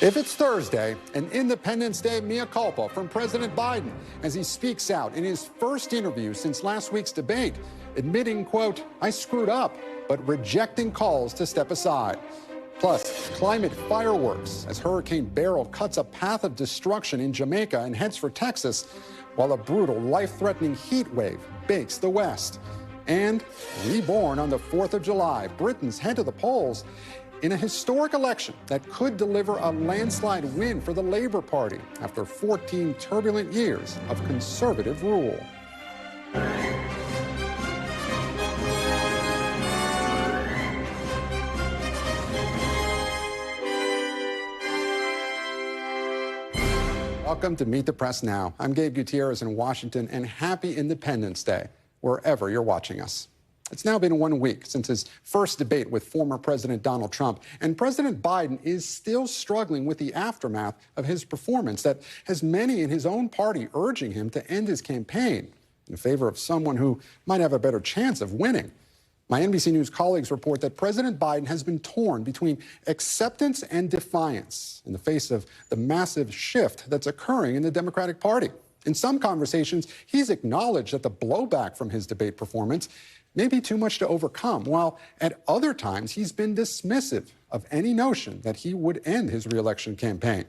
If it's Thursday, an Independence Day mea culpa from President Biden as he speaks out in his first interview since last week's debate, admitting, quote, "I screwed up," but rejecting calls to step aside. Plus, climate fireworks as Hurricane Beryl cuts a path of destruction in Jamaica and heads for Texas, while a brutal, life-threatening heat wave bakes the West. And reborn on the 4th of July, Britons head to the polls in a historic election that could deliver a landslide win for the Labour Party after 14 turbulent years of conservative rule. Welcome to Meet the Press Now. I'm Gabe Gutierrez in Washington, and happy Independence Day, wherever you're watching us. It's now been 1 week since his first debate with former President Donald Trump, and President Biden is still struggling with the aftermath of his performance that has many in his own party urging him to end his campaign in favor of someone who might have a better chance of winning. My NBC News colleagues report that President Biden has been torn between acceptance and defiance in the face of the massive shift that's occurring in the Democratic Party. In some conversations, he's acknowledged that the blowback from his debate performance may be too much to overcome, while at other times he's been dismissive of any notion that he would end his reelection campaign.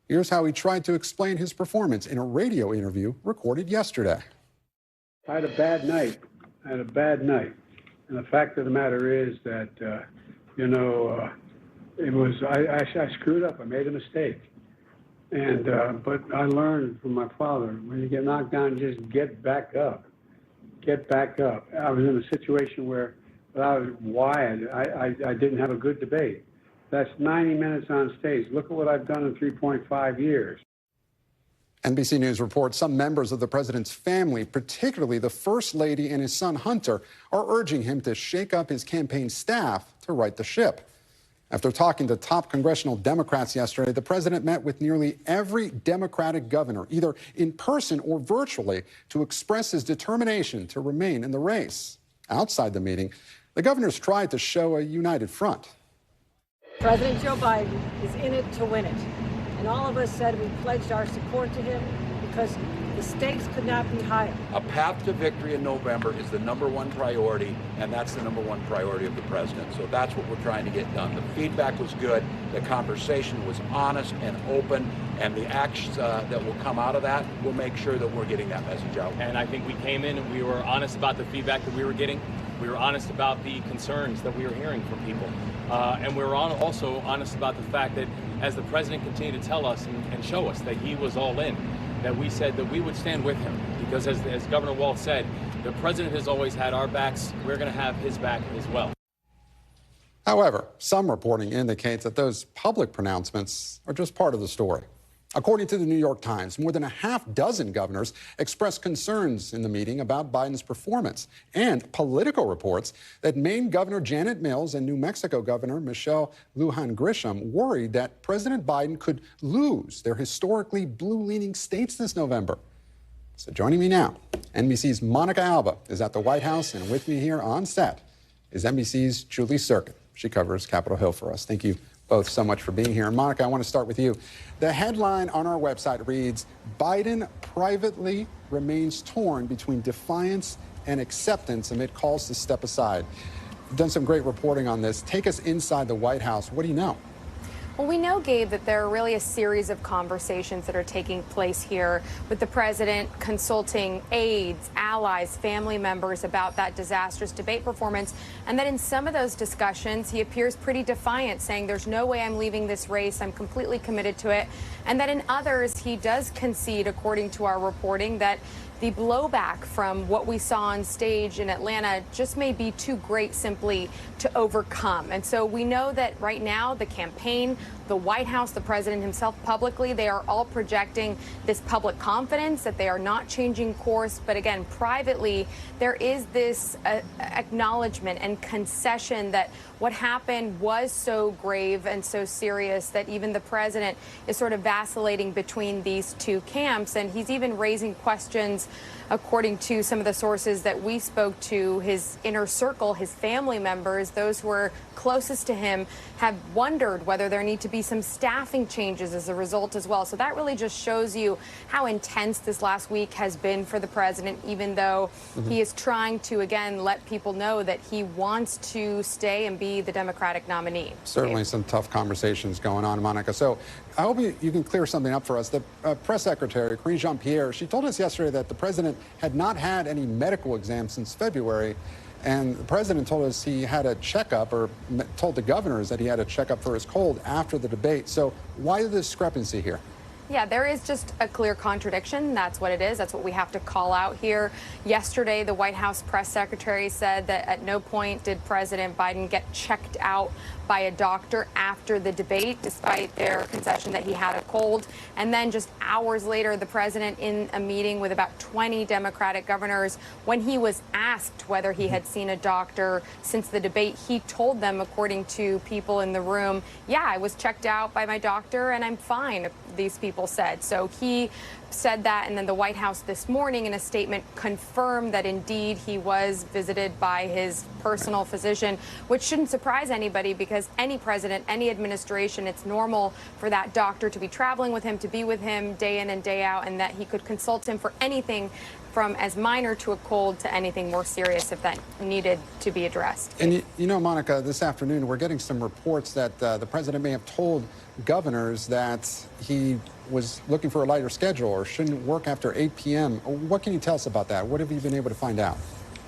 Here's how he tried to explain his performance in a radio interview recorded yesterday. I had a bad night. And the fact of the matter is that, I screwed up. I made a mistake. And but I learned from my father, when you get knocked down, just get back up. Get back up. I was in a situation where I didn't have a good debate. That's 90 minutes on stage. Look at what I've done in 3.5 years. NBC News reports some members of the president's family, particularly the First Lady and his son Hunter, are urging him to shake up his campaign staff to right the ship. After talking to top congressional Democrats yesterday, the president met with nearly every Democratic governor, either in person or virtually, to express his determination to remain in the race. Outside the meeting, the governors tried to show a united front. President Joe Biden is in it to win it. And all of us said we pledged our support to him because the stakes could not be higher. A path to victory in November is the #1 priority, and that's the #1 priority of the president. So that's what we're trying to get done. The feedback was good, the conversation was honest and open, and the actions that will come out of that will make sure that we're getting that message out. And I think we came in and we were honest about the feedback that we were getting. We were honest about the concerns that we were hearing from people. And we were also honest about the fact that as the president continued to tell us and show us that he was all in, that we said that we would stand with him. Because as Governor Walz said, the president has always had our backs. We're going to have his back as well. However, some reporting indicates that those public pronouncements are just part of the story. According to the New York Times, more than a half dozen governors expressed concerns in the meeting about Biden's performance, and Politico reports that Maine Governor Janet Mills and New Mexico Governor Michelle Lujan Grisham worried that President Biden could lose their historically blue-leaning states this November. So joining me now, NBC's Monica Alba is at the White House, and with me here on set is NBC's Julie Sirkin. She covers Capitol Hill for us. Thank you both so much for being here. And Monica, I want to start with you. The headline on our website reads, "Biden privately remains torn between defiance and acceptance amid calls to step aside." You've done some great reporting on this. Take us inside the White House. What do you know? Well, we know, Gabe, that there are really a series of conversations that are taking place here with the president consulting aides, allies, family members about that disastrous debate performance, and that in some of those discussions, he appears pretty defiant, saying there's no way I'm leaving this race. I'm completely committed to it. And that in others, he does concede, according to our reporting, that the blowback from what we saw on stage in Atlanta just may be too great simply to overcome. And so we know that right now the campaign, the White House, the president himself publicly, they are all projecting this public confidence that they are not changing course. But again, privately, there is this acknowledgement and concession that what happened was so grave and so serious that even the president is sort of vacillating between these two camps. And he's even raising questions, according to some of the sources that we spoke to, his inner circle, his family members, those who are closest to him, have wondered whether there need to be some staffing changes as a result as well. So that really just shows you how intense this last week has been for the president, even though he is trying to, again, let people know that he wants to stay and be the Democratic nominee. Certainly some tough conversations going on, Monica. So I hope you can clear something up for us. The press secretary, Karine Jean-Pierre, she told us yesterday that the president had not had any medical exams since February. And the president told us he had a checkup, or told the governors that he had a checkup for his cold after the debate. So why the discrepancy here? Yeah, there is just a clear contradiction. That's what it is. That's what we have to call out here. Yesterday, the White House press secretary said that at no point did President Biden get checked out by a doctor after the debate, despite their concession that he had a cold. And then just hours later, the president, in a meeting with about 20 Democratic governors, when he was asked whether he had seen a doctor since the debate, he told them, according to people in the room, yeah, I was checked out by my doctor and I'm fine, these people said. So he said that, and then the White House this morning in a statement confirmed that indeed he was visited by his personal physician, which shouldn't surprise anybody because any president, any administration, it's normal for that doctor to be traveling with him, to be with him day in and day out, and that he could consult him for anything from as minor to a cold to anything more serious if that needed to be addressed. And you know, Monica, this afternoon we're getting some reports that the president may have told governors that he was looking for a lighter schedule or shouldn't work after 8 p.m. What can you tell us about that? What have you been able to find out?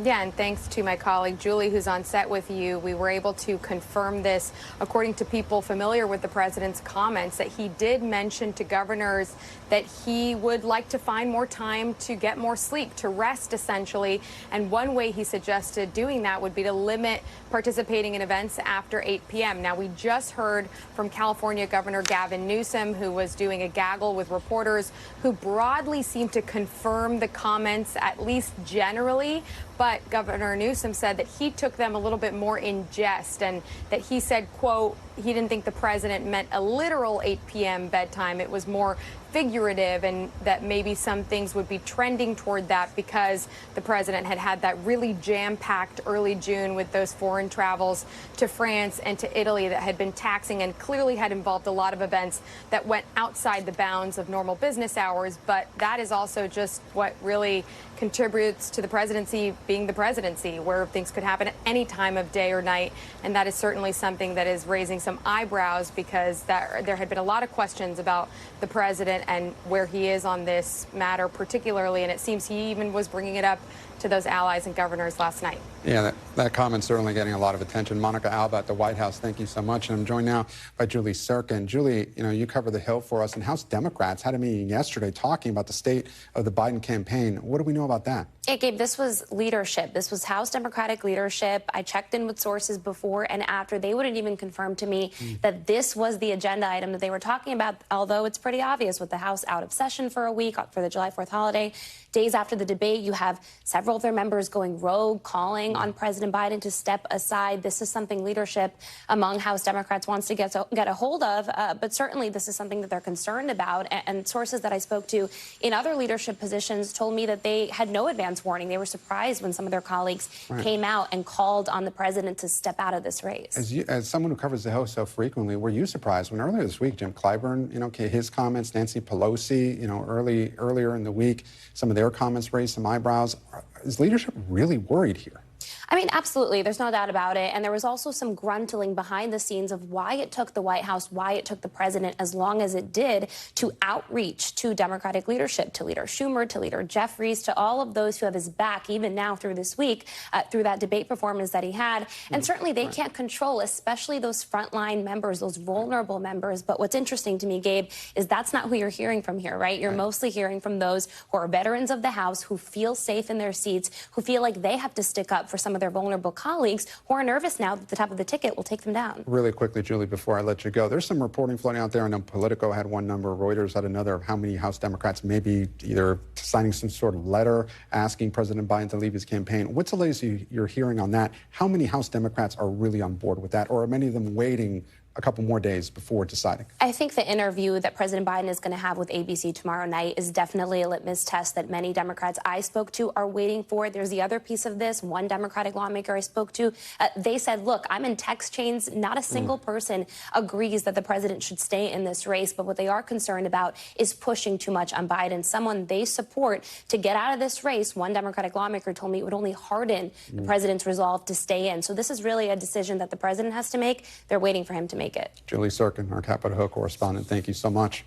Yeah, and thanks to my colleague Julie, who's on set with you, we were able to confirm this, according to people familiar with the president's comments, that he did mention to governors that he would like to find more time to get more sleep, to rest, essentially. And one way he suggested doing that would be to limit participating in events after 8 p.m. Now, we just heard from California Governor Gavin Newsom, who was doing a gaggle with reporters, who broadly seemed to confirm the comments, at least generally. But Governor Newsom said that he took them a little bit more in jest, and that he said, quote, he didn't think the president meant a literal 8 p.m. bedtime. It was more figurative, and that maybe some things would be trending toward that because the president had that really jam-packed early June with those foreign travels to France and to Italy that had been taxing and clearly had involved a lot of events that went outside the bounds of normal business hours. But that is also just what really contributes to the presidency being the presidency, where things could happen at any time of day or night. And that is certainly something that is raising some eyebrows because there had been a lot of questions about the president and where he is on this matter particularly, and it seems he even was bringing it up to those allies and governors last night. Yeah, that comment's certainly getting a lot of attention. Monica Alba at the White House, thank you so much. And I'm joined now by Julie Sirkin. Julie, you know, you cover the Hill for us, and House Democrats had a meeting yesterday talking about the state of the Biden campaign. What do we know about that? Yeah, Gabe, this was leadership. This was House Democratic leadership. I checked in with sources before and after. They wouldn't even confirm to me that this was the agenda item that they were talking about, although it's pretty obvious with the House out of session for a week for the July 4th holiday. Days after the debate, you have several of their members going rogue, calling on President Biden to step aside. This is something leadership among House Democrats wants to get a hold of, but certainly this is something that they're concerned about. And sources that I spoke to in other leadership positions told me that they had no advance warning. They were surprised when some of their colleagues came out and called on the president to step out of this race. As someone who covers the Hill so frequently, were you surprised when earlier this week, Jim Clyburn, you know, his comments, Nancy Pelosi, you know, earlier in the week, some of their comments raised some eyebrows. Is leadership really worried here? I mean, absolutely. There's no doubt about it. And there was also some gruntling behind the scenes of why it took the White House, why it took the president as long as it did to outreach to Democratic leadership, to Leader Schumer, to Leader Jeffries, to all of those who have his back, even now through this week, through that debate performance that he had. And certainly they can't control, especially those frontline members, those vulnerable members. But what's interesting to me, Gabe, is that's not who you're hearing from here, right? You're mostly hearing from those who are veterans of the House, who feel safe in their seats, who feel like they have to stick up for some of their vulnerable colleagues who are nervous now that the top of the ticket will take them down. Really quickly, Julie, before I let you go, there's some reporting floating out there. I know Politico had one number, Reuters had another, of how many House Democrats may be either signing some sort of letter asking President Biden to leave his campaign. What's the latest you're hearing on that? How many House Democrats are really on board with that, or are many of them waiting a couple more days before deciding? I think the interview that President Biden is going to have with ABC tomorrow night is definitely a litmus test that many Democrats I spoke to are waiting for. There's the other piece of this. One Democratic lawmaker I spoke to, they said, look, I'm in text chains. Not a single person agrees that the president should stay in this race. But what they are concerned about is pushing too much on Biden, someone they support to get out of this race. One Democratic lawmaker told me it would only harden the president's resolve to stay in. So this is really a decision that the president has to make. They're waiting for him to make it. Julie Sirkin, our Capitol Hill correspondent, thank you so much.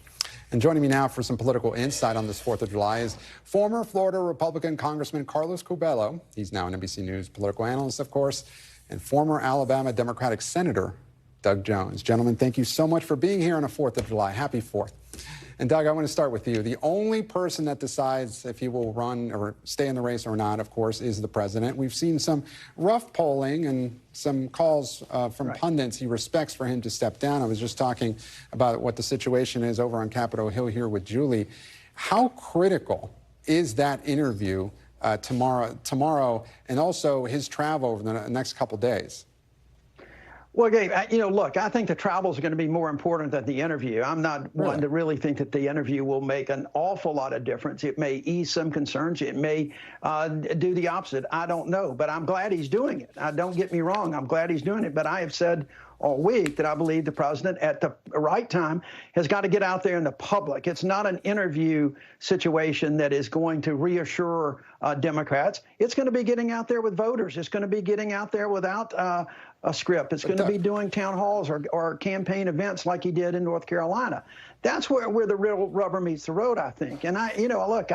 And joining me now for some political insight on this 4th of July is former Florida Republican Congressman Carlos Curbelo. He's now an NBC News political analyst, of course, and former Alabama Democratic Senator Doug Jones. Gentlemen, thank you so much for being here on a 4th of July. Happy 4th. And Doug, I want to start with you. The only person that decides if he will run or stay in the race or not, of course, is the president. We've seen some rough polling and some calls from pundits he respects for him to step down. I was just talking about what the situation is over on Capitol Hill here with Julie. How critical is that interview tomorrow and also his travel over the next couple days? Well, Gabe, look, I think the travels are going to be more important than the interview. I'm not one to really think that the interview will make an awful lot of difference. It may ease some concerns. It may do the opposite. I don't know. But I'm glad he's doing it. Don't get me wrong. I'm glad he's doing it. But I have said all week that I believe the president at the right time has got to get out there in the public. It's not an interview situation that is going to reassure Democrats. It's going to be getting out there with voters. It's going to be getting out there without a script. It's going to be doing town halls or campaign events like he did in North Carolina. That's where the real rubber meets the road, I think. And look,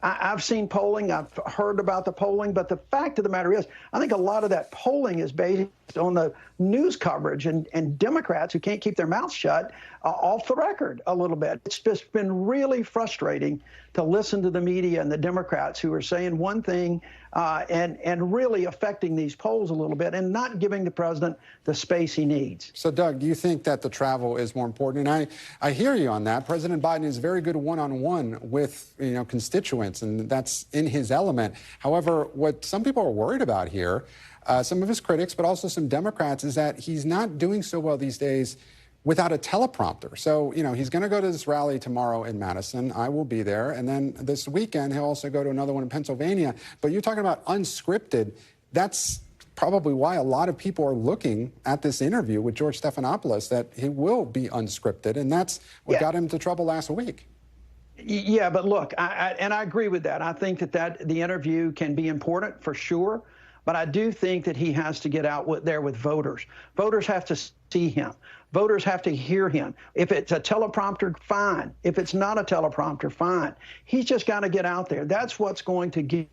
I've seen polling. I've heard about the polling. But the fact of the matter is, I think a lot of that polling is based on the news coverage and Democrats who can't keep their mouths shut off the record a little bit. It's just been really frustrating to listen to the media and the Democrats who are saying one thing and really affecting these polls a little bit and not giving the president the space he needs. So, Doug, do you think that the travel is more important? And I hear you on that. President Biden is very good one-on-one with constituents, and that's in his element. However, what some people are worried about here, some of his critics, but also some Democrats, is that he's not doing so well these days without a teleprompter. So, he's going to go to this rally tomorrow in Madison. I will be there. And then this weekend, he'll also go to another one in Pennsylvania. But you're talking about unscripted. That's probably why a lot of people are looking at this interview with George Stephanopoulos, that he will be unscripted. And that's what got him into trouble last week. Yeah, but look, I agree with that. I think that the interview can be important for sure. But I do think that he has to get out there with voters. Voters have to see him. Voters have to hear him. If it's a teleprompter, fine. If it's not a teleprompter, fine. He's just got to get out there. That's what's going to get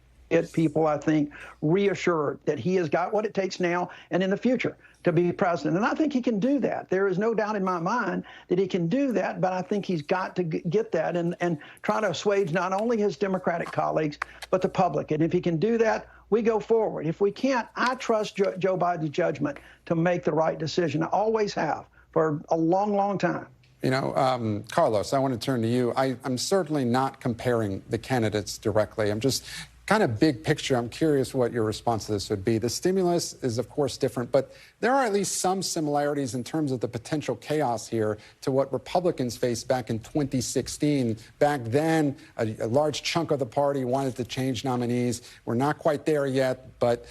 people, I think, reassured that he has got what it takes now and in the future to be president. And I think he can do that. There is no doubt in my mind that he can do that, but I think he's got to get that and try to assuage not only his Democratic colleagues, but the public. And if he can do that, we go forward. If we can't, I trust Joe Biden's judgment to make the right decision. I always have for a long, long time. Carlos, I want to turn to you. I'm certainly not comparing the candidates directly. I'm just kind of big picture. I'm curious what your response to this would be. The stimulus is, of course, different, but there are at least some similarities in terms of the potential chaos here to what Republicans faced back in 2016. Back then, a large chunk of the party wanted to change nominees. We're not quite there yet, but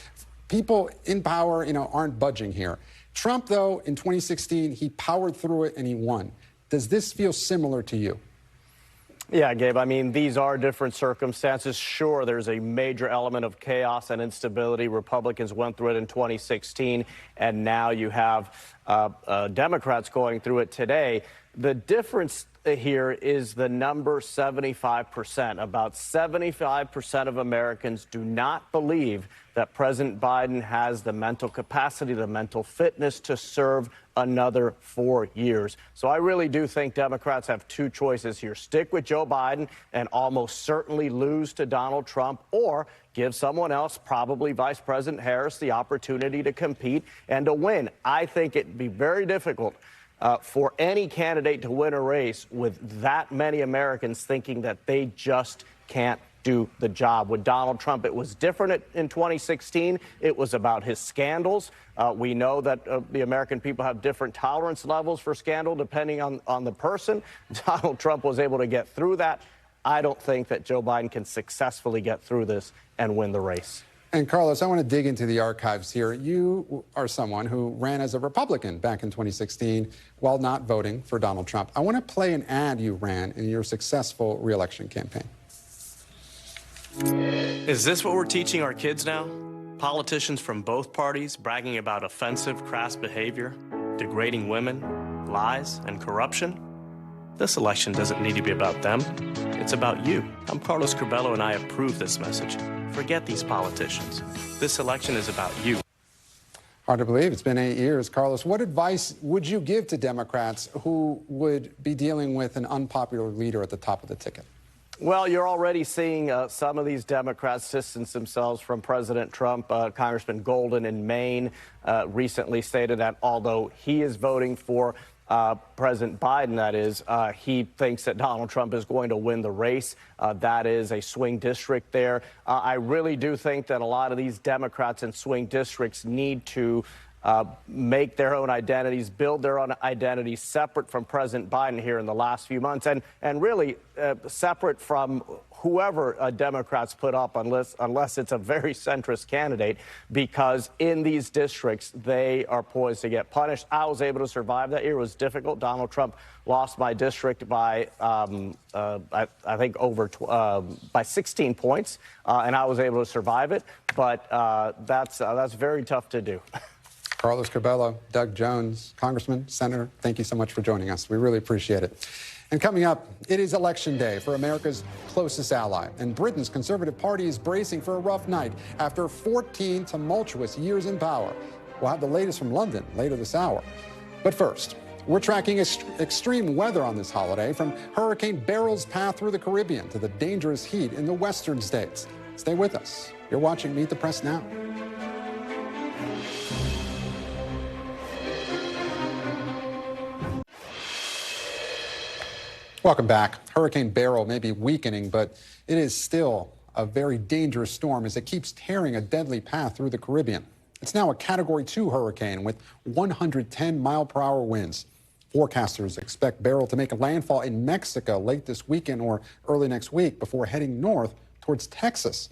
people in power, aren't budging here. Trump, though, in 2016, he powered through it and he won. Does this feel similar to you? Yeah, Gabe, I mean, these are different circumstances. Sure, there's a major element of chaos and instability. Republicans went through it in 2016, and now you have Democrats going through it today. The difference here is the number 75%. About 75% of Americans do not believe that President Biden has the mental capacity, the mental fitness to serve another 4 years. So I really do think Democrats have two choices here. Stick with Joe Biden and almost certainly lose to Donald Trump, or give someone else, probably Vice President Harris, the opportunity to compete and to win. I think it'd be very difficult for any candidate to win a race with that many Americans thinking that they just can't do the job. With Donald Trump, it was different in 2016. It was about his scandals. We know that the American people have different tolerance levels for scandal depending on the person. Donald Trump was able to get through that. I don't think that Joe Biden can successfully get through this and win the race. And Carlos, I want to dig into the archives here. You are someone who ran as a Republican back in 2016 while not voting for Donald Trump. I want to play an ad you ran in your successful reelection campaign. Is this what we're teaching our kids now? Politicians from both parties bragging about offensive, crass behavior, degrading women, lies, and corruption? This election doesn't need to be about them. It's about you. I'm Carlos Curbelo, and I approve this message. Forget these politicians. This election is about you. Hard to believe. It's been 8 years. Carlos, what advice would you give to Democrats who would be dealing with an unpopular leader at the top of the ticket? Well, you're already seeing some of these Democrats distance themselves from President Trump. Congressman Golden in Maine recently stated that although he is voting for President Biden, that is, he thinks that Donald Trump is going to win the race. That is a swing district there. I really do think that a lot of these Democrats in swing districts need to make their own identities, build their own identities separate from President Biden here in the last few months, and really separate from whoever Democrats put up, unless it's a very centrist candidate, because in these districts, they are poised to get punished. I was able to survive that year. It was difficult. Donald Trump lost my district by, I think, by 16 points, and I was able to survive it. But that's very tough to do. Carlos Curbelo, Doug Jones, Congressman, Senator, thank you so much for joining us. We really appreciate it. And coming up, it is Election Day for America's closest ally. And Britain's Conservative Party is bracing for a rough night after 14 tumultuous years in power. We'll have the latest from London later this hour. But first, we're tracking extreme weather on this holiday, from Hurricane Beryl's path through the Caribbean to the dangerous heat in the western states. Stay with us. You're watching Meet the Press Now. Welcome back. Hurricane Beryl may be weakening, but it is still a very dangerous storm as it keeps tearing a deadly path through the Caribbean. It's now a Category 2 hurricane with 110-mile-per-hour winds. Forecasters expect Beryl to make a landfall in Mexico late this weekend or early next week before heading north towards Texas.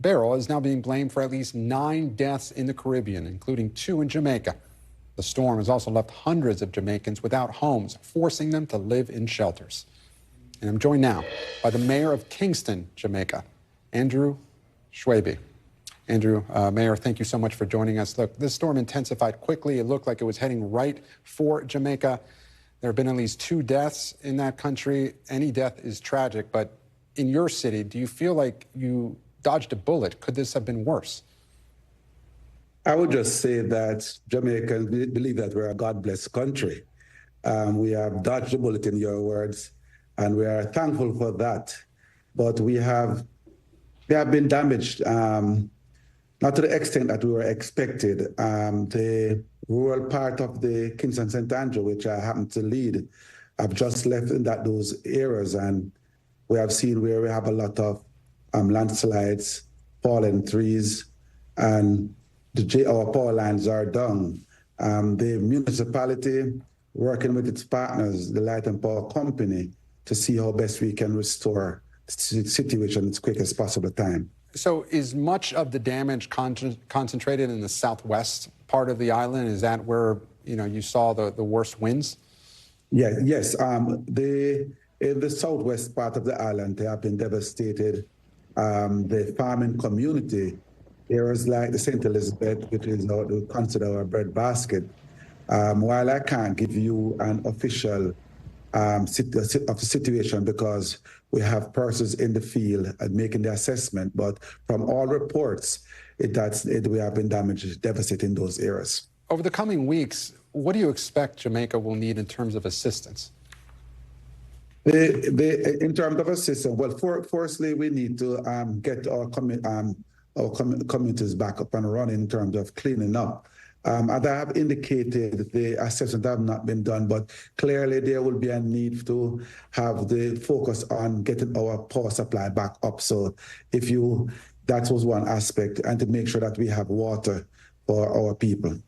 Beryl is now being blamed for at least 9 deaths in the Caribbean, including 2 in Jamaica. The storm has also left hundreds of Jamaicans without homes, forcing them to live in shelters. And I'm joined now by the mayor of Kingston, Jamaica, Andrew Swaby. Andrew, Mayor, thank you so much for joining us. Look, this storm intensified quickly. It looked like it was heading right for Jamaica. There have been at least 2 deaths in that country. Any death is tragic, but in your city, do you feel like you dodged a bullet? Could this have been worse? I would just say that Jamaicans believe that we're a God-blessed country. We have dodged the bullet, in your words, and we are thankful for that. But we have been damaged, not to the extent that we were expected. The rural part of the Kingston St. Andrew, which I happen to lead, have just left in those areas, and we have seen where we have a lot of landslides, fallen trees, and our power lines are down. The municipality, working with its partners, the Light and Power Company, to see how best we can restore the situation as quick as possible time. So is much of the damage concentrated in the southwest part of the island? Is that where you saw the worst winds? Yeah, yes. In the southwest part of the island, they have been devastated. The farming community, areas like the St. Elizabeth, which is what we consider our bread basket. While I can't give you an official of the situation, because we have persons in the field making the assessment. But from all reports, we have been damaged, deficit in those areas. Over the coming weeks, what do you expect Jamaica will need in terms of assistance? In terms of assistance, well, firstly, we need to get our communities back up and running in terms of cleaning up. As I have indicated, the assessment have not been done, but clearly there will be a need to have the focus on getting our power supply back up. So that was one aspect, and to make sure that we have water for our people.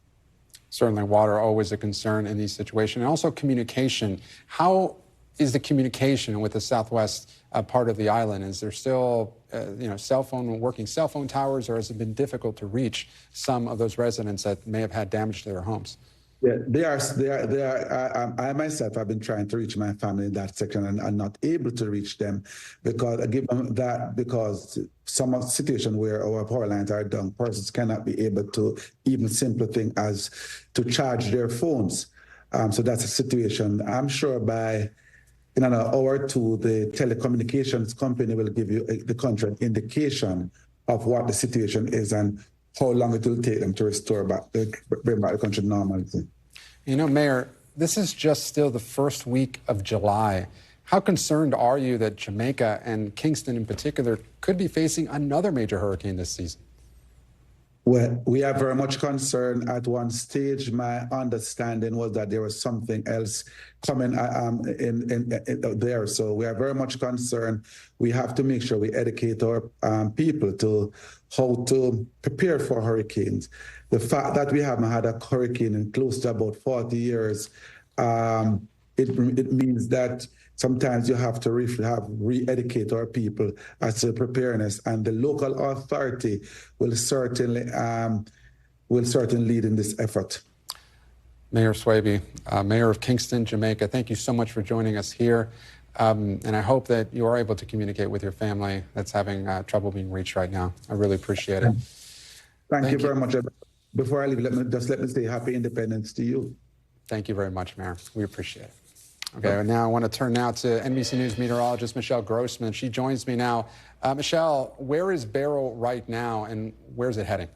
Certainly water always a concern in these situations, and also communication. How is the communication with the southwest part of the island? Is there still, working cell phone towers, or has it been difficult to reach some of those residents that may have had damage to their homes? Yeah, they are. I myself have been trying to reach my family in that section and not able to reach them because some of the situation where our power lines are down, persons cannot be able to even simple thing as to charge their phones. So that's a situation. I'm sure in an hour or two, the telecommunications company will give you the country an indication of what the situation is and how long it will take them to bring back the country to normality. Mayor, this is just still the first week of July. How concerned are you that Jamaica and Kingston in particular could be facing another major hurricane this season? Well, we are very much concerned. At one stage, my understanding was that there was something else coming in there. So we are very much concerned. We have to make sure we educate our people to how to prepare for hurricanes. The fact that we haven't had a hurricane in close to about 40 years, it means that sometimes you have to re-educate our people as to preparedness, and the local authority will certainly lead in this effort. Mayor Swaby, Mayor of Kingston, Jamaica, thank you so much for joining us here. And I hope that you are able to communicate with your family that's having trouble being reached right now. I really appreciate it. Thank you very much. Before I leave, let me say happy independence to you. Thank you very much, Mayor. We appreciate it. Okay, now I want to turn now to NBC News meteorologist Michelle Grossman. She joins me now. Michelle, where is Beryl right now, and where's it heading?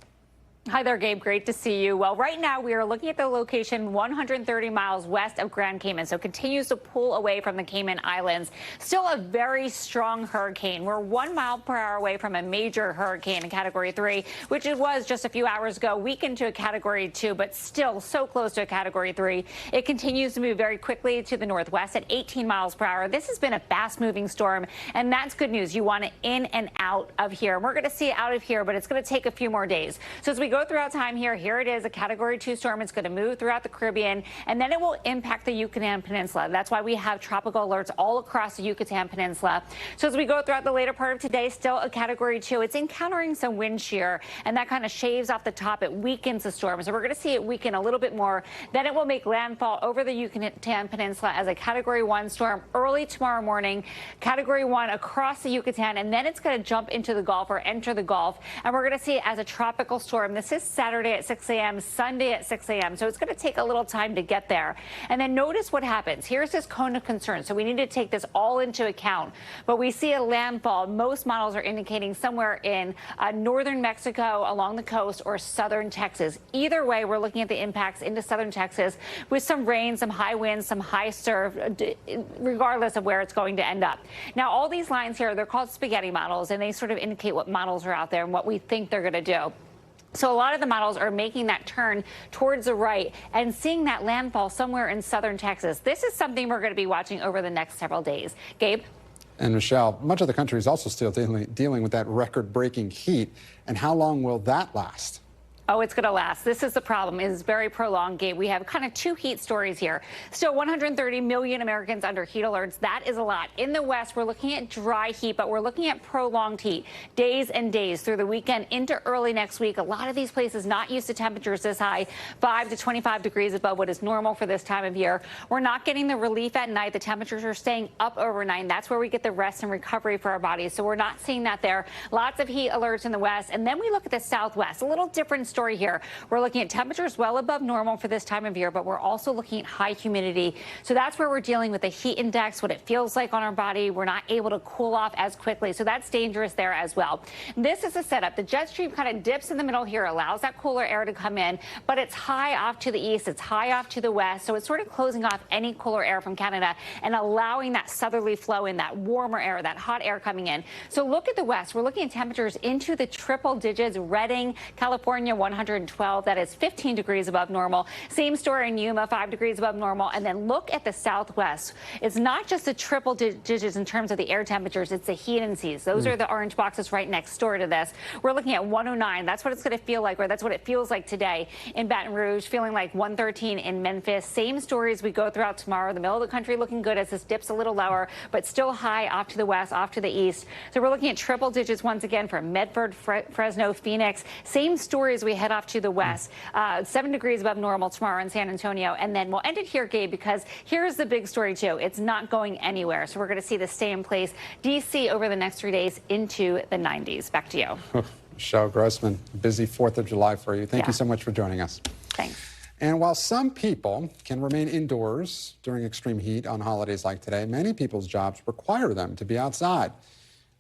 Hi there, Gabe. Great to see you. Well, right now we are looking at the location 130 miles west of Grand Cayman, so continues to pull away from the Cayman Islands. Still a very strong hurricane. We're 1 mile per hour away from a major hurricane in Category 3, which it was just a few hours ago, weakened to a Category 2, but still so close to a Category 3. It continues to move very quickly to the northwest at 18 miles per hour. This has been a fast-moving storm, and that's good news. You want it in and out of here. We're going to see it out of here, but it's going to take a few more days. So as we go throughout time here it is, a Category 2 storm. It's going to move throughout the Caribbean, and then it will impact the Yucatan Peninsula. That's why we have tropical alerts all across the Yucatan Peninsula. So as we go throughout the later part of today, still a Category 2. It's encountering some wind shear, and that kind of shaves off the top. It weakens the storm. So we're going to see it weaken a little bit more. Then it will make landfall over the Yucatan Peninsula as a Category 1 storm early tomorrow morning. Category 1 across the Yucatan, and then it's going to jump into the Gulf or enter the Gulf, and we're going to see it as a tropical storm. This is Saturday at 6 a.m., Sunday at 6 a.m. So it's going to take a little time to get there. And then notice what happens. Here's this cone of concern. So we need to take this all into account. But we see a landfall. Most models are indicating somewhere in northern Mexico along the coast or southern Texas. Either way, we're looking at the impacts into southern Texas with some rain, some high winds, some high surf, regardless of where it's going to end up. Now, all these lines here, they're called spaghetti models, and they sort of indicate what models are out there and what we think they're going to do. So a lot of the models are making that turn towards the right and seeing that landfall somewhere in southern Texas. This is something we're going to be watching over the next several days. Gabe? And Michelle, much of the country is also still dealing with that record-breaking heat. And how long will that last? Oh, it's going to last. This is the problem. It is very prolonged, Gabe. We have kind of two heat stories here. Still 130 million Americans under heat alerts. That is a lot. In the West, we're looking at dry heat, but we're looking at prolonged heat. Days and days through the weekend into early next week. A lot of these places not used to temperatures this high, 5 to 25 degrees above what is normal for this time of year. We're not getting the relief at night. The temperatures are staying up overnight. That's where we get the rest and recovery for our bodies. So we're not seeing that there. Lots of heat alerts in the West. And then we look at the Southwest. A little different story. story here. We're looking at temperatures well above normal for this time of year, but we're also looking at high humidity. So that's where we're dealing with the heat index, what it feels like on our body. We're not able to cool off as quickly. So that's dangerous there as well. This is a setup. The jet stream kind of dips in the middle here, allows that cooler air to come in, but it's high off to the east. It's high off to the west. So it's sort of closing off any cooler air from Canada and allowing that southerly flow in, that warmer air, that hot air coming in. So look at the west. We're looking at temperatures into the triple digits. Redding, California, 112. That is 15 degrees above normal. Same story in Yuma, 5 degrees above normal. And then look at the southwest. It's not just the triple digits in terms of the air temperatures. It's the heat indices. Those are the orange boxes right next door to this. We're looking at 109. That's what it's going to feel like, or that's what it feels like today in Baton Rouge, feeling like 113 in Memphis. Same story as we go throughout tomorrow. The middle of the country looking good as this dips a little lower, but still high off to the west, off to the east. So we're looking at triple digits once again for Medford, Fresno, Phoenix. Same story as we head off to the west. 7 degrees above normal tomorrow in San Antonio. And then we'll end it here, Gabe, because here's the big story, too. It's not going anywhere. So we're going to see this stay in place. D.C. over the next 3 days into the 90s. Back to you. Michelle Grossman, busy 4th of July for you. Thank you so much for joining us. Thanks. And while some people can remain indoors during extreme heat on holidays like today, many people's jobs require them to be outside.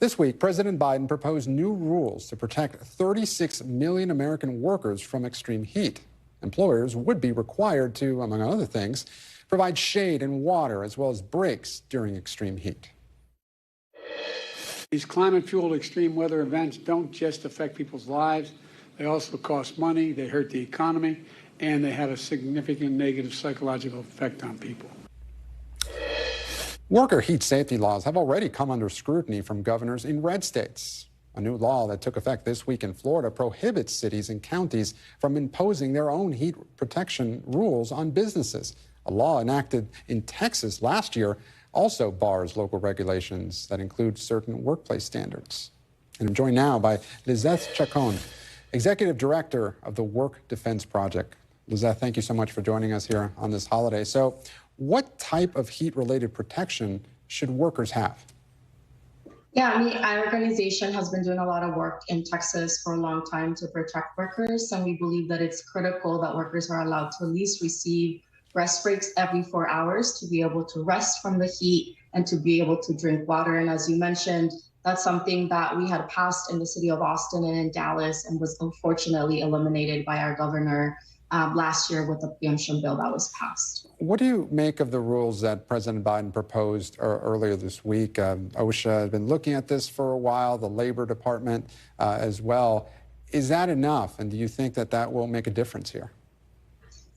This week, President Biden proposed new rules to protect 36 million American workers from extreme heat. Employers would be required to, among other things, provide shade and water as well as breaks during extreme heat. These climate-fueled extreme weather events don't just affect people's lives. They also cost money, they hurt the economy, and they have a significant negative psychological effect on people. Worker heat safety laws have already come under scrutiny from governors in red states. A new law that took effect this week in Florida prohibits cities and counties from imposing their own heat protection rules on businesses. A law enacted in Texas last year also bars local regulations that include certain workplace standards. And I'm joined now by Lizeth Chacon, Executive Director of the Work Defense Project. Lizeth, thank you so much for joining us here on this holiday. So what type of heat-related protection should workers have? Yeah, I mean, our organization has been doing a lot of work in Texas for a long time to protect workers, and we believe that it's critical that workers are allowed to at least receive rest breaks every 4 hours to be able to rest from the heat and to be able to drink water. And as you mentioned, that's something that we had passed in the city of Austin and in Dallas and was unfortunately eliminated by our governor last year with the preemption bill that was passed. What do you make of the rules that President Biden proposed earlier this week? OSHA has been looking at this for a while, the Labor Department as well. Is that enough? And do you think that that will make a difference here?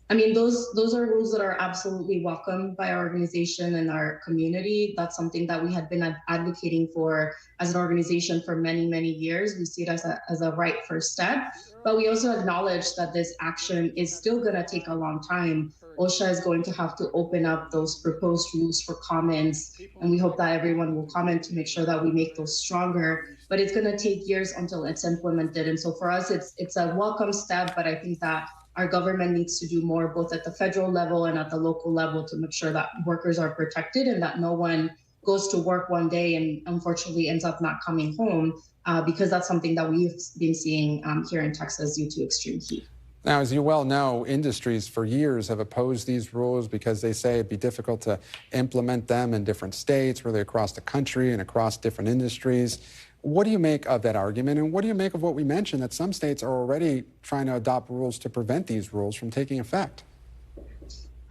I mean, those are rules that are absolutely welcomed by our organization and our community. That's something that we had been advocating for as an organization for many, many years. We see it as a right first step, but we also acknowledge that this action is still going to take a long time. OSHA is going to have to open up those proposed rules for comments, and we hope that everyone will comment to make sure that we make those stronger. But it's going to take years until it's implemented. And so for us, it's a welcome step, but I think that our government needs to do more, both at the federal level and at the local level, to make sure that workers are protected and that no one goes to work one day and unfortunately ends up not coming home, because that's something that we've been seeing here in Texas due to extreme heat. Now, as you well know, industries for years have opposed these rules because they say it'd be difficult to implement them in different states, really across the country and across different industries. What do you make of that argument? And what do you make of what we mentioned, that some states are already trying to adopt rules to prevent these rules from taking effect?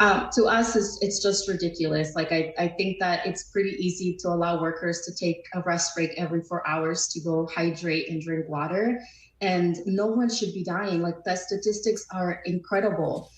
To us, it's just ridiculous. Like, I think that it's pretty easy to allow workers to take a rest break every 4 hours to go hydrate and drink water. And no one should be dying. Like, the statistics are incredible.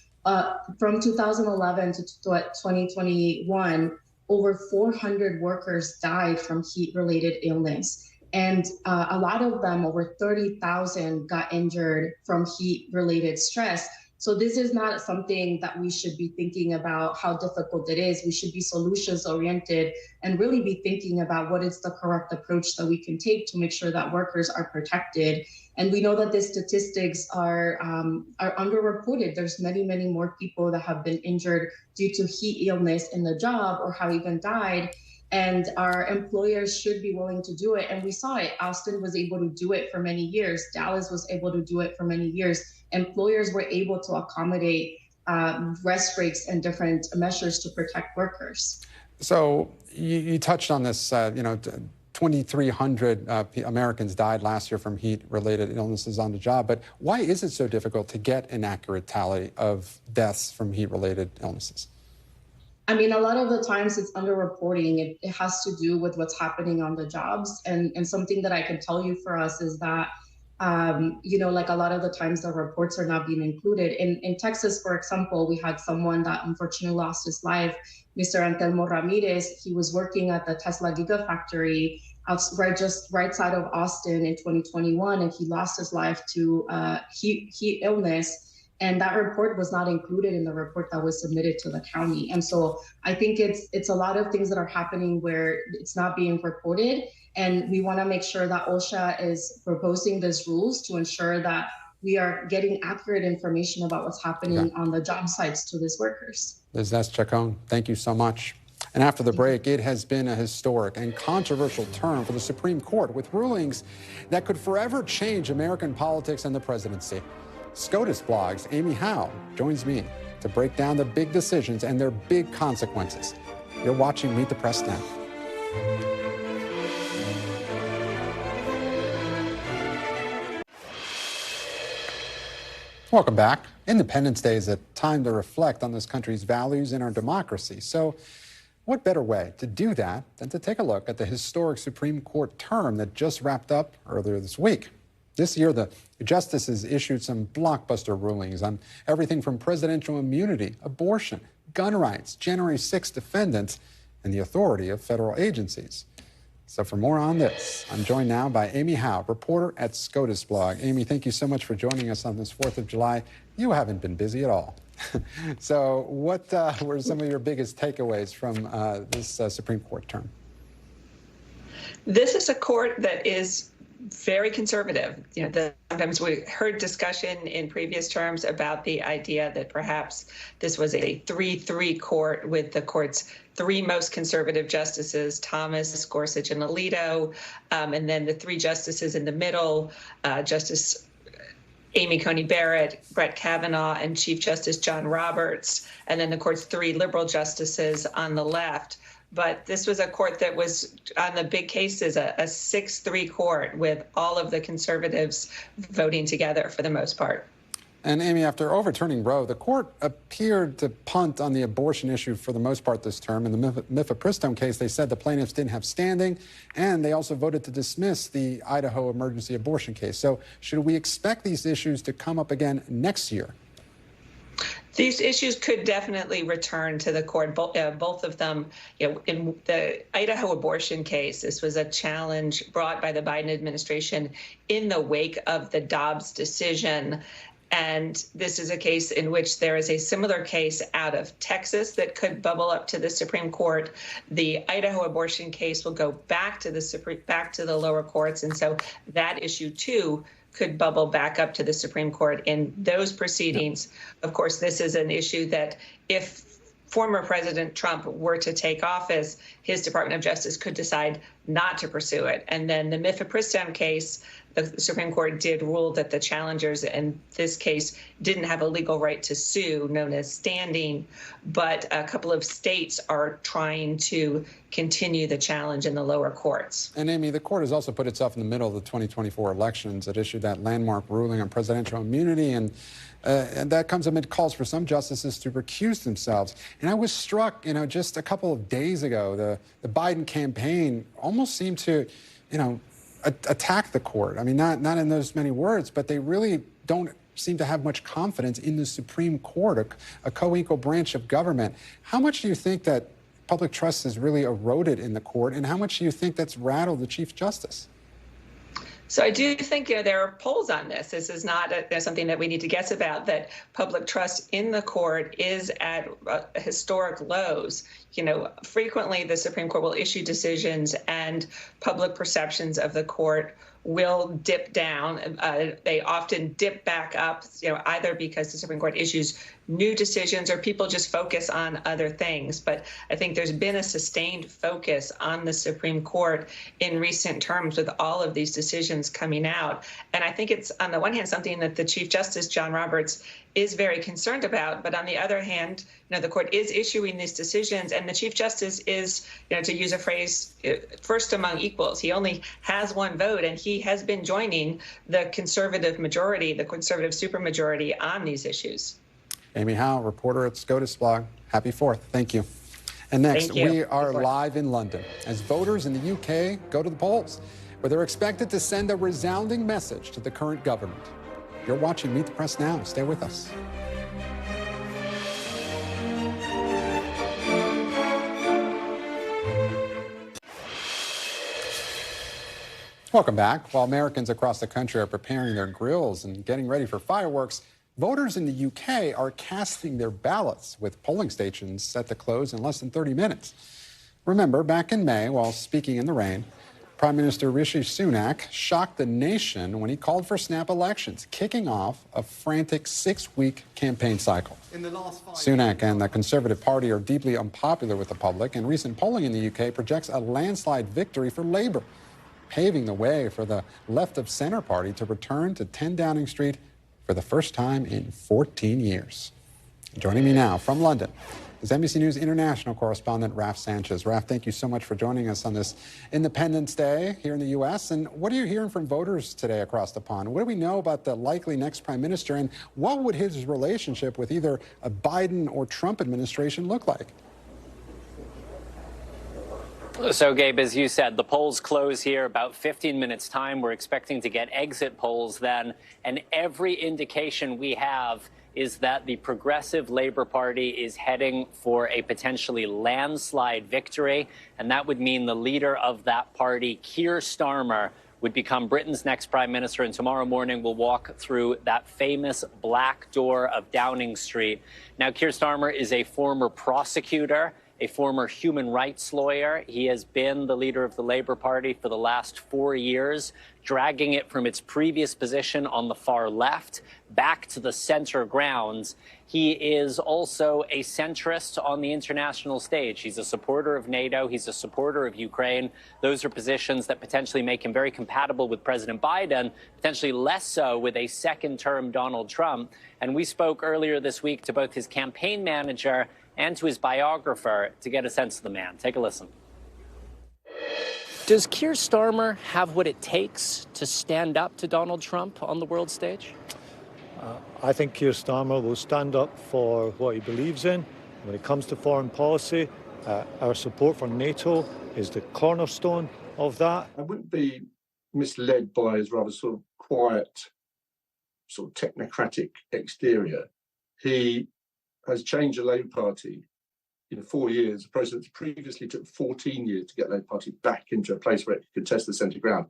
From 2011 to 2021, over 400 workers died from heat-related illness. And a lot of them, over 30,000, got injured from heat-related stress. So this is not something that we should be thinking about how difficult it is. We should be solutions-oriented and really be thinking about what is the correct approach that we can take to make sure that workers are protected. And we know that the statistics are underreported. There's many, many more people that have been injured due to heat illness in the job or have even died. and our employers should be willing to do it. And we saw it. Austin was able to do it for many years. Dallas was able to do it for many years. Employers were able to accommodate rest breaks and different measures to protect workers. So you touched on this, 2,300 Americans died last year from heat-related illnesses on the job. But why is it so difficult to get an accurate tally of deaths from heat-related illnesses? I mean, a lot of the times it's underreporting. It has to do with what's happening on the jobs. And something that I can tell you for us is that, like a lot of the times the reports are not being included. In Texas, for example, we had someone that unfortunately lost his life, Mr. Antelmo Ramirez. He was working at the Tesla Gigafactory right side of Austin in 2021, and he lost his life to heat illness. And that report was not included in the report that was submitted to the county. And so I think it's a lot of things that are happening where it's not being reported. And we want to make sure that OSHA is proposing these rules to ensure that we are getting accurate information about what's happening on the job sites to these workers. Liz Chacon, thank you so much. And after the break, it has been a historic and controversial term for the Supreme Court, with rulings that could forever change American politics and the presidency. SCOTUS Blog's Amy Howe joins me to break down the big decisions and their big consequences. You're watching Meet the Press now. Welcome back. Independence Day is a time to reflect on this country's values and our democracy. So what better way to do that than to take a look at the historic Supreme Court term that just wrapped up earlier this week? This year, the justices issued some blockbuster rulings on everything from presidential immunity, abortion, gun rights, January 6 defendants, and the authority of federal agencies. So for more on this, I'm joined now by Amy Howe, reporter at SCOTUS Blog. Amy, thank you so much for joining us on this 4th of July. You haven't been busy at all. So what were some of your biggest takeaways from this Supreme Court term? This is a court that is very conservative. Sometimes we heard discussion in previous terms about the idea that perhaps this was a 3-3 court with the court's three most conservative justices, Thomas, Gorsuch, and Alito, and then the three justices in the middle, Justice Amy Coney Barrett, Brett Kavanaugh, and Chief Justice John Roberts, and then the court's three liberal justices on the left. But this was a court that was, on the big cases, a 6-3 court with all of the conservatives voting together for the most part. And Amy, after overturning Roe, the court appeared to punt on the abortion issue for the most part this term. In the Mifepristone case, they said the plaintiffs didn't have standing, and they also voted to dismiss the Idaho emergency abortion case. So should we expect these issues to come up again next year? These issues could definitely return to the court, both of them. In the Idaho abortion case, this was a challenge brought by the Biden administration in the wake of the Dobbs decision. And this is a case in which there is a similar case out of Texas that could bubble up to the Supreme Court. The Idaho abortion case will go back to the lower courts. And so that issue, too, could bubble back up to the Supreme Court in those proceedings. Of course, this is an issue that if former President Trump were to take office, his Department of Justice could decide not to pursue it. And then the Mifepristone case, the Supreme Court did rule that the challengers in this case didn't have a legal right to sue, known as standing, but a couple of states are trying to continue the challenge in the lower courts. And Amy, the court has also put itself in the middle of the 2024 elections. It issued that landmark ruling on presidential immunity, and that comes amid calls for some justices to recuse themselves. And I was struck, just a couple of days ago, the Biden campaign almost seemed to, attack the court. I mean, not in those many words, but they really don't seem to have much confidence in the Supreme Court, a co-equal branch of government. How much do you think that public trust has really eroded in the court, and how much do you think that's rattled the Chief Justice? So I do think there are polls on this. This is not something that we need to guess about, that public trust in the court is at historic lows. Frequently the Supreme Court will issue decisions and public perceptions of the court will dip down. They often dip back up, either because the Supreme Court issues new decisions or people just focus on other things. But I think there's been a sustained focus on the Supreme Court in recent terms with all of these decisions coming out. And I think it's, on the one hand, something that the Chief Justice, John Roberts, is very concerned about. But on the other hand, the court is issuing these decisions, and the Chief Justice is, to use a phrase, first among equals. He only has one vote, and he has been joining the conservative majority, the conservative supermajority on these issues. Amy Howe, reporter at SCOTUS blog. Happy 4th. Thank you. And next, we are live in London as voters in the UK go to the polls, where they're expected to send a resounding message to the current government. You're watching Meet the Press now. Stay with us. Welcome back. While Americans across the country are preparing their grills and getting ready for fireworks, voters in the UK are casting their ballots, with polling stations set to close in less than 30 minutes. Remember, back in May, while speaking in the rain, Prime Minister Rishi Sunak shocked the nation when he called for snap elections, kicking off a frantic 6-week campaign cycle. Sunak and the Conservative Party are deeply unpopular with the public, and recent polling in the UK projects a landslide victory for Labour, paving the way for the left-of-centre party to return to 10 Downing Street for the first time in 14 years. Joining me now from London is NBC News international correspondent Raf Sanchez. Raf, thank you so much for joining us on this Independence Day here in the U.S. And what are you hearing from voters today across the pond? What do we know about the likely next prime minister, and what would his relationship with either a Biden or Trump administration look like? So, Gabe, as you said, the polls close here about 15 minutes' time. We're expecting to get exit polls then, and every indication we have is that the Progressive Labour Party is heading for a potentially landslide victory, and that would mean the leader of that party, Keir Starmer, would become Britain's next prime minister, and tomorrow morning we'll walk through that famous black door of Downing Street. Now, Keir Starmer is a former prosecutor, a former human rights lawyer. He has been the leader of the Labour Party for the last 4 years, dragging it from its previous position on the far left back to the center grounds. He is also a centrist on the international stage. He's a supporter of NATO. He's a supporter of Ukraine. Those are positions that potentially make him very compatible with President Biden, potentially less so with a second-term Donald Trump. And we spoke earlier this week to both his campaign manager and to his biographer to get a sense of the man. Take a listen. Does Keir Starmer have what it takes to stand up to Donald Trump on the world stage? I think Keir Starmer will stand up for what he believes in. When it comes to foreign policy, our support for NATO is the cornerstone of that. I wouldn't be misled by his rather sort of quiet, sort of technocratic exterior. He has changed the Labour Party in 4 years, a process that previously took 14 years to get the Labour Party back into a place where it could contest the centre ground.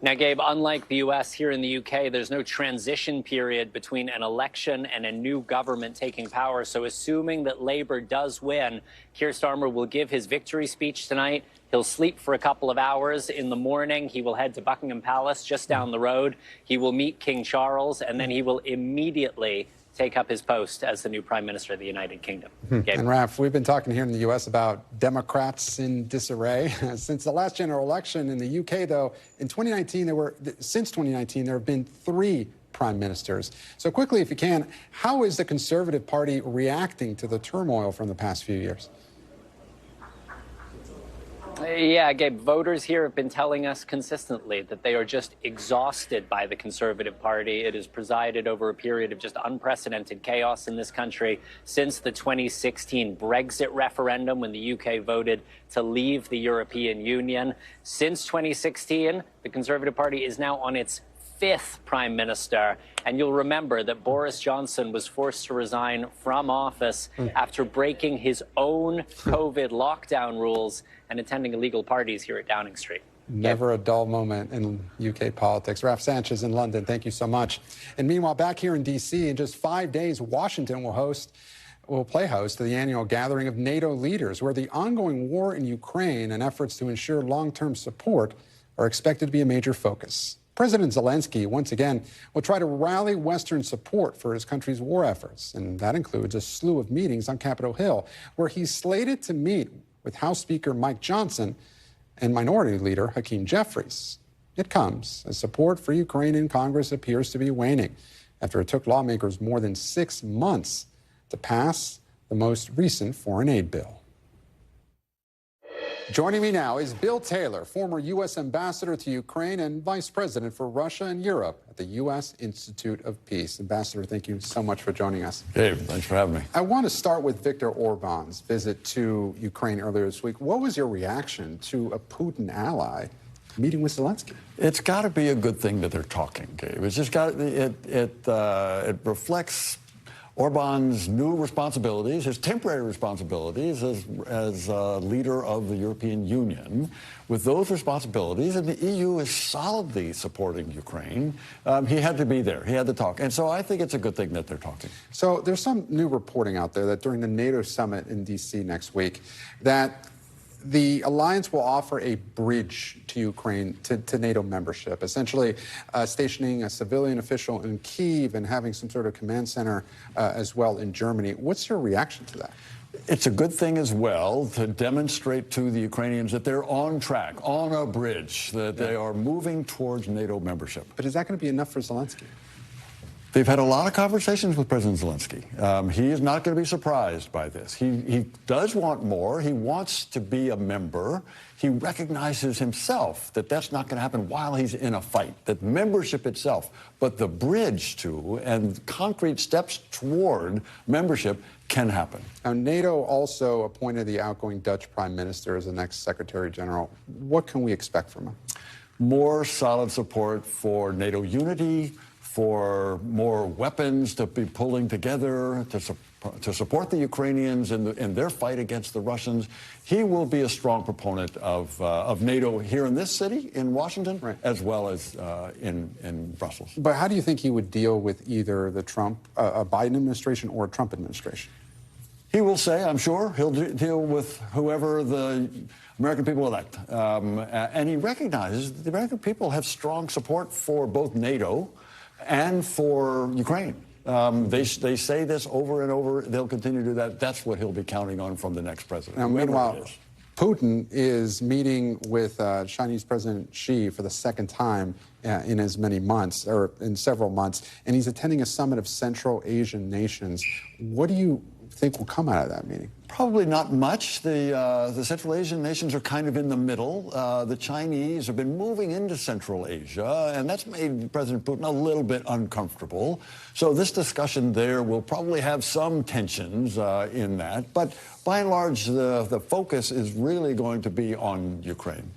Now, Gabe, unlike the U.S., here in the UK, there's no transition period between an election and a new government taking power. So assuming that Labour does win, Keir Starmer will give his victory speech tonight. He'll sleep for a couple of hours. In the morning, he will head to Buckingham Palace just down the road. He will meet King Charles, and then he will immediately take up his post as the new Prime Minister of the United Kingdom. And Raf, we've been talking here in the U.S. about Democrats in disarray. Since the last general election in the UK, though, in 2019, since 2019, there have been 3 prime ministers. So quickly, if you can, how is the Conservative Party reacting to the turmoil from the past few years? Yeah, Gabe, voters here have been telling us consistently that they are just exhausted by the Conservative Party. It has presided over a period of just unprecedented chaos in this country since the 2016 Brexit referendum, when the UK voted to leave the European Union. Since 2016, the Conservative Party is now on its 5th prime minister. And you'll remember that Boris Johnson was forced to resign from office after breaking his own COVID lockdown rules and attending illegal parties here at Downing Street. Never a dull moment in UK politics. Raf Sanchez in London, thank you so much. And meanwhile, back here in D.C., in just 5 days, Washington will play host to the annual gathering of NATO leaders, where the ongoing war in Ukraine and efforts to ensure long-term support are expected to be a major focus. President Zelenskyy, once again, will try to rally Western support for his country's war efforts, and that includes a slew of meetings on Capitol Hill, where he's slated to meet with House Speaker Mike Johnson and Minority Leader Hakeem Jeffries. It comes as support for Ukraine in Congress appears to be waning after it took lawmakers more than 6 months to pass the most recent foreign aid bill. Joining me now is Bill Taylor, former U.S. ambassador to Ukraine and vice president for Russia and Europe at the U.S. Institute of Peace. Ambassador, thank you so much for joining us. Dave, thanks for having me. I want to start with Viktor Orban's visit to Ukraine earlier this week. What was your reaction to a Putin ally meeting with Zelenskyy? It's got to be a good thing that they're talking, Dave. It's just got it reflects Orban's new responsibilities, his temporary responsibilities as leader of the European Union. With those responsibilities, and the EU is solidly supporting Ukraine, he had to be there. He had to talk. And so I think it's a good thing that they're talking. So there's some new reporting out there that during the NATO summit in D.C. next week, that the alliance will offer a bridge to Ukraine to NATO membership, essentially stationing a civilian official in Kyiv and having some sort of command center as well in Germany. What's your reaction to that? It's a good thing as well to demonstrate to the Ukrainians that they're on track, on a bridge, that they are moving towards NATO membership. But is that going to be enough for Zelenskyy? They've had a lot of conversations with President Zelenskyy. He is not going to be surprised by this. He does want more. He wants to be a member. He recognizes himself that that's not going to happen while he's in a fight, that membership itself, but the bridge to and concrete steps toward membership can happen. Now, NATO also appointed the outgoing Dutch Prime Minister as the next Secretary General. What can we expect from him? More solid support for NATO unity, for more weapons to be pulling together to support the Ukrainians in their fight against the Russians. He will be a strong proponent of NATO here in this city, in Washington, right, as well as in Brussels. But how do you think he would deal with either the a Biden administration or a Trump administration? He will say, I'm sure, he'll deal with whoever the American people elect. And he recognizes that the American people have strong support for both NATO and for Ukraine. They say this over and over. They'll continue to do that. That's what he'll be counting on from the next president. Now, meanwhile, Putin is meeting with Chinese President Xi for the second time in as many months, or in several months, and he's attending a summit of Central Asian nations. What do you think will come out of that meeting? Probably not much. The Central Asian nations are kind of in the middle. The Chinese have been moving into Central Asia, and that's made President Putin a little bit uncomfortable. So this discussion there will probably have some tensions in that. But by and large, the focus is really going to be on Ukraine.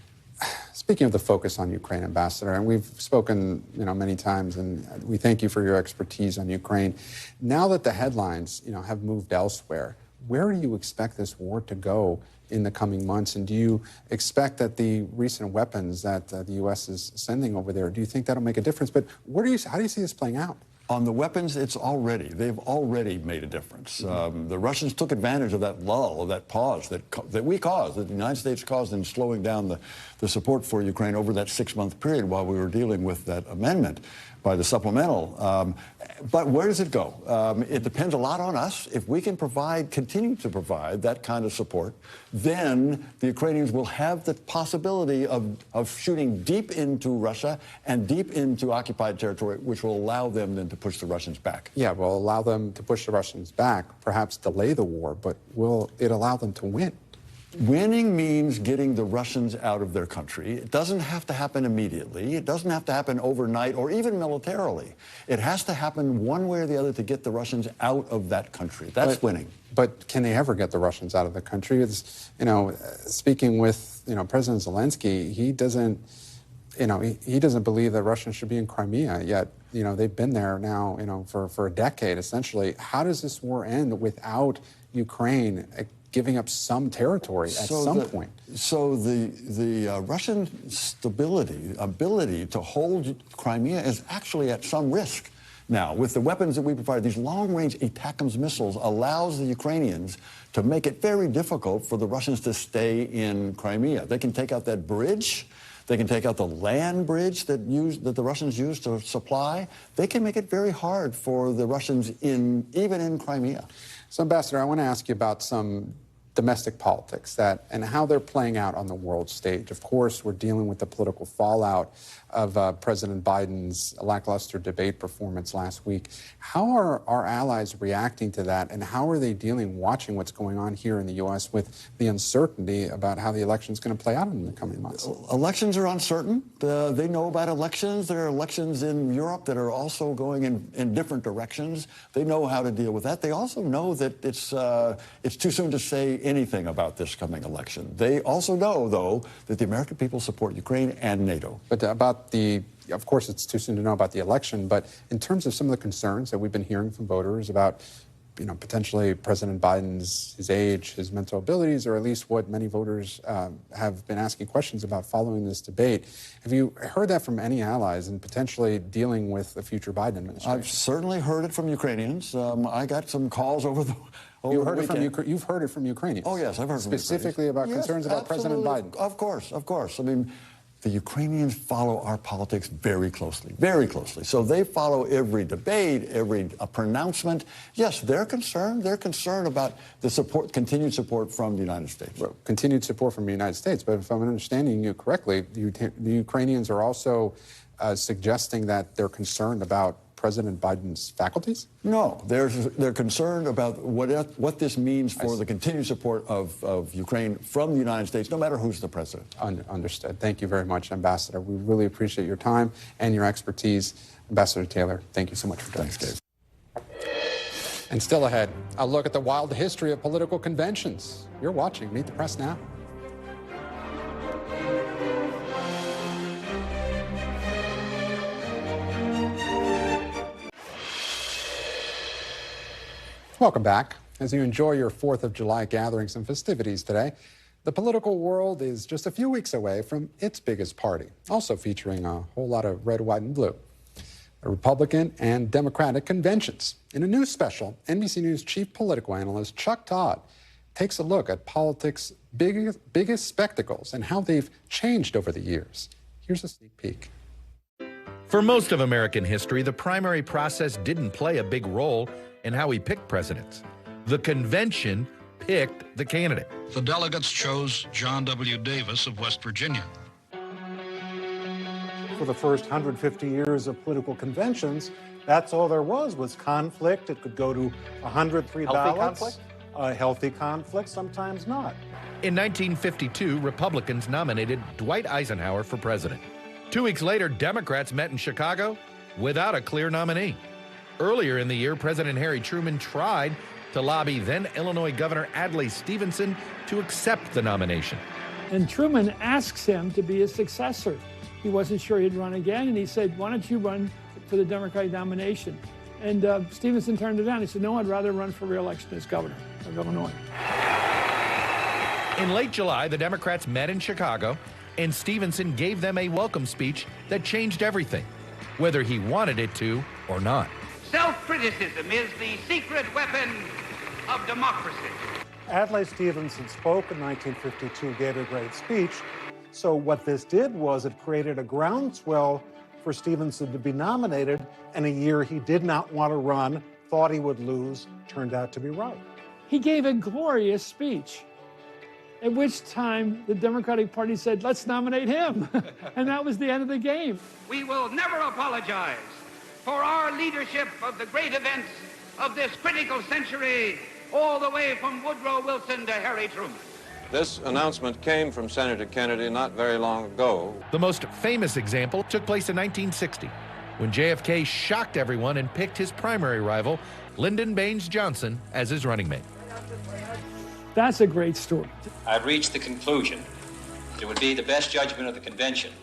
Speaking of the focus on Ukraine, Ambassador, and we've spoken, many times, and we thank you for your expertise on Ukraine. Now that the headlines, have moved elsewhere, where do you expect this war to go in the coming months? And do you expect that the recent weapons that the U.S. is sending over there, do you think that'll make a difference? But how do you see this playing out? On the weapons, they've already made a difference. The Russians took advantage of that lull, of that pause that we caused, that the United States caused in slowing down the support for Ukraine over that 6-month period while we were dealing with that amendment by the supplemental. But where does it go? It depends a lot on us. If we can continue to provide that kind of support, then the Ukrainians will have the possibility of shooting deep into Russia and deep into occupied territory, which will allow them then to push the Russians back. Yeah, will allow them to push the Russians back, perhaps delay the war, but will it allow them to win? Winning means getting the Russians out of their country. It doesn't have to happen immediately. It doesn't have to happen overnight or even militarily. It has to happen one way or the other to get the Russians out of that country. That's winning. But can they ever get the Russians out of the country? It's, speaking with, President Zelenskyy, he doesn't believe that Russians should be in Crimea, yet, they've been there now, for a decade, essentially. How does this war end without Ukraine giving up some territory at some point? So the Russian ability to hold Crimea is actually at some risk now. With the weapons that we provide, these long-range ATACMS missiles allows the Ukrainians to make it very difficult for the Russians to stay in Crimea. They can take out that bridge They can take out the land bridge that the Russians used to supply. They can make it very hard for the Russians even in Crimea. So, Ambassador, I want to ask you about some domestic politics and how they're playing out on the world stage. Of course, we're dealing with the political fallout of President Biden's lackluster debate performance last week. How are our allies reacting to that, and how are they watching what's going on here in the U.S. with the uncertainty about how the election is going to play out in the coming months? Elections are uncertain. They know about elections. There are elections in Europe that are also going in different directions. They know how to deal with that. They also know that it's too soon to say anything about this coming election. They also know, though, that the American people support Ukraine and NATO. But of course, it's too soon to know about the election, but in terms of some of the concerns that we've been hearing from voters about, potentially President Biden's, his age, his mental abilities, or at least what many voters have been asking questions about following this debate. Have you heard that from any allies in potentially dealing with the future Biden administration? I've certainly heard it from Ukrainians. I got some calls over the You've heard it from Ukrainians? Oh, yes, I've heard from specifically about concerns about President Biden? Of course. I mean, the Ukrainians follow our politics very closely, very closely. So they follow every debate, every pronouncement. Yes, they're concerned. They're concerned about the continued support from the United States. Well, continued support from the United States. But if I'm understanding you correctly, the Ukrainians are also suggesting that they're concerned about President Biden's faculties? No, they're concerned about what this means for the continued support of Ukraine from the United States, no matter who's the president. Understood. Thank you very much, Ambassador. We really appreciate your time and your expertise. Ambassador Taylor, thank you so much for joining us. Thanks, Dave. And still ahead, a look at the wild history of political conventions. You're watching Meet the Press Now. Welcome back. As you enjoy your 4th of July gatherings and festivities today, the political world is just a few weeks away from its biggest party, also featuring a whole lot of red, white, and blue. The Republican and Democratic conventions. In a new special, NBC News chief political analyst Chuck Todd takes a look at politics' biggest spectacles and how they've changed over the years. Here's a sneak peek. For most of American history, the primary process didn't play a big role in how we picked presidents. The convention picked the candidate. The delegates chose John W. Davis of West Virginia. For the first 150 years of political conventions, that's all there was conflict. It could go to 103 ballots. Healthy conflict, sometimes not. In 1952, Republicans nominated Dwight Eisenhower for president. 2 weeks later, Democrats met in Chicago without a clear nominee. Earlier in the year, President Harry Truman tried to lobby then Illinois Governor Adlai Stevenson to accept the nomination. And Truman asks him to be his successor. He wasn't sure he'd run again, and he said, why don't you run for the Democratic nomination? And Stevenson turned it down. He said, no, I'd rather run for re-election as governor of Illinois. In late July, the Democrats met in Chicago, and Stevenson gave them a welcome speech that changed everything, whether he wanted it to or not. Self-criticism is the secret weapon of democracy. Adlai Stevenson spoke in 1952, gave a great speech. So what this did was it created a groundswell for Stevenson to be nominated, and a year he did not want to run, thought he would lose, turned out to be right. He gave a glorious speech, at which time the Democratic Party said, let's nominate him. And that was the end of the game. We will never apologize for our leadership of the great events of this critical century, all the way from Woodrow Wilson to Harry Truman. This announcement came from Senator Kennedy not very long ago. The most famous example took place in 1960, when JFK shocked everyone and picked his primary rival, Lyndon Baines Johnson, as his running mate. That's a great story. I've reached the conclusion that it would be the best judgment of the convention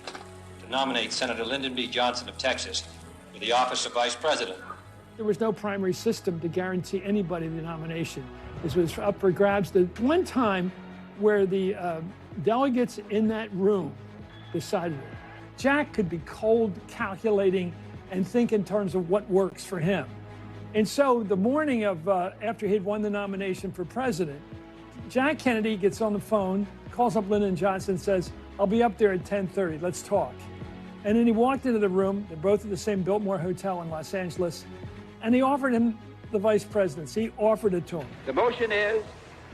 to nominate Senator Lyndon B. Johnson of Texas for the office of Vice President. There was no primary system to guarantee anybody the nomination. This was up for grabs. The one time where the delegates in that room decided it, Jack could be cold, calculating, and think in terms of what works for him. And so the morning of after he'd won the nomination for president, Jack Kennedy gets on the phone, calls up Lyndon Johnson and says, I'll be up there at 10:30. Let's talk. And then he walked into the room. They're both at the same Biltmore Hotel in Los Angeles. And he offered him the vice presidency. He offered it to him. The motion is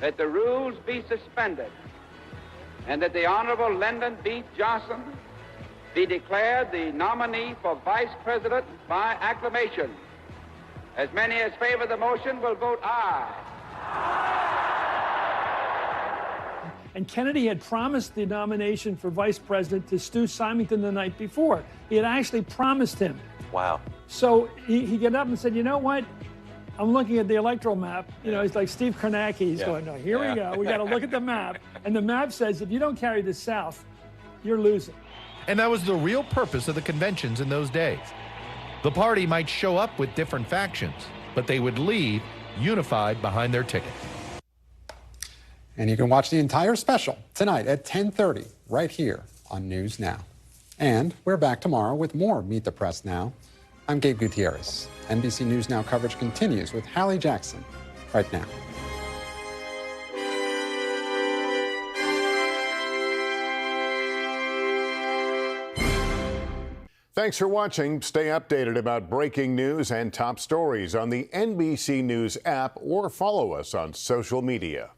that the rules be suspended and that the Honorable Lyndon B. Johnson be declared the nominee for vice president by acclamation. As many as favor the motion will vote aye. And Kennedy had promised the nomination for vice president to Stu Symington the night before. He had actually promised him. Wow. So he got up and said, you know what? I'm looking at the electoral map. You know, he's like Steve Kornacki. He's going, no, here we go. We got to look at the map. And the map says if you don't carry the South, you're losing. And that was the real purpose of the conventions in those days. The party might show up with different factions, but they would leave unified behind their ticket. And you can watch the entire special tonight at 10:30 right here on News Now. And we're back tomorrow with more Meet the Press Now. I'm Gabe Gutierrez. NBC News Now coverage continues with Hallie Jackson right now. Thanks for watching. Stay updated about breaking news and top stories on the NBC News app or follow us on social media.